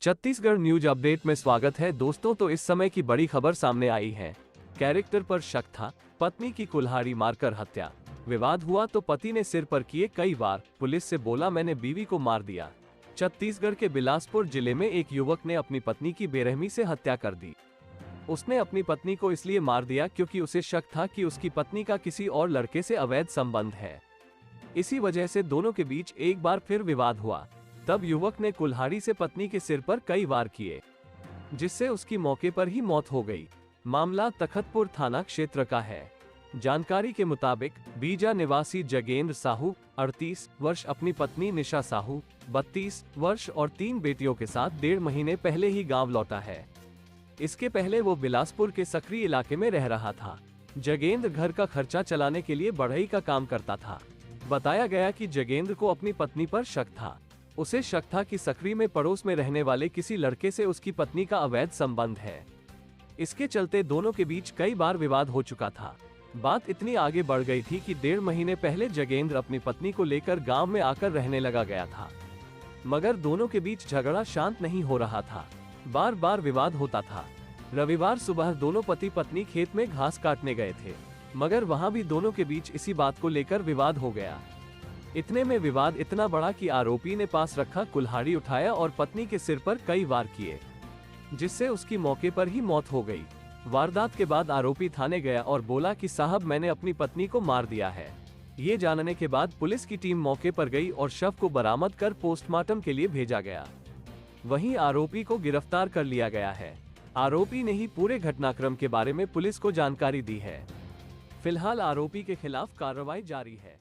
Chhattisgarh news update में स्वागत है दोस्तों। तो इस समय की बड़ी खबर सामने आई है। कैरेक्टर पर शक था, पत्नी की कुल्हाड़ी मारकर हत्या। विवाद हुआ तो पति ने सिर पर किए कई वार, पुलिस से बोला मैंने बीवी को मार दिया। छत्तीसगढ़ के बिलासपुर जिले में एक युवक ने अपनी पत्नी की बेरहमी से हत्या कर दी। उसने अपनी पत्नी को इसलिए मार दिया क्योंकि उसे शक था कि उसकी पत्नी का किसी और लड़के से अवैध संबंध है। इसी वजह से दोनों के बीच एक बार फिर विवाद हुआ। तब युवक ने कुल्हाड़ी से पत्नी के सिर पर कई वार किए, जिससे उसकी मौके पर ही मौत हो गई। मामला तखतपुर थाना क्षेत्र का है। जानकारी के मुताबिक बीजा निवासी जगेंद्र साहू 38 वर्ष अपनी पत्नी निशा साहू 32 वर्ष और 3 बेटियों के साथ 1.5 महीने पहले ही गांव लौटा है। इसके पहले वो बिलासपुर के सकरी इलाके में रह रहा था। जगेंद्र घर का खर्चा चलाने के लिए बढ़ई का काम करता था। बताया गया कि जगेंद्र को अपनी पत्नी पर शक था। उसे शक था कि सकरी में पड़ोस में रहने वाले किसी लड़के से उसकी पत्नी का अवैध संबंध है। इसके चलते दोनों के बीच कई बार विवाद हो चुका था। बात इतनी आगे बढ़ गई थी कि 1.5 महीने पहले जगेंद्र अपनी पत्नी को लेकर गांव में आकर रहने लगा गया था। मगर दोनों के बीच झगड़ा शांत नहीं हो रहा था, बार बार विवाद होता था। रविवार सुबह दोनों पति पत्नी खेत में घास काटने गए थे, मगर वहां भी दोनों के बीच इसी बात को लेकर विवाद हो गया। इतने में विवाद इतना बड़ा कि आरोपी ने पास रखा कुल्हाड़ी उठाया और पत्नी के सिर पर कई वार किए, जिससे उसकी मौके पर ही मौत हो गई। वारदात के बाद आरोपी थाने गया और बोला कि साहब मैंने अपनी पत्नी को मार दिया है। ये जानने के बाद पुलिस की टीम मौके पर गई और शव को बरामद कर पोस्टमार्टम के लिए भेजा गया। वहीं आरोपी को गिरफ्तार कर लिया गया है। आरोपी ने ही पूरे घटनाक्रम के बारे में पुलिस को जानकारी दी है। फिलहाल आरोपी के खिलाफ कार्रवाई जारी है।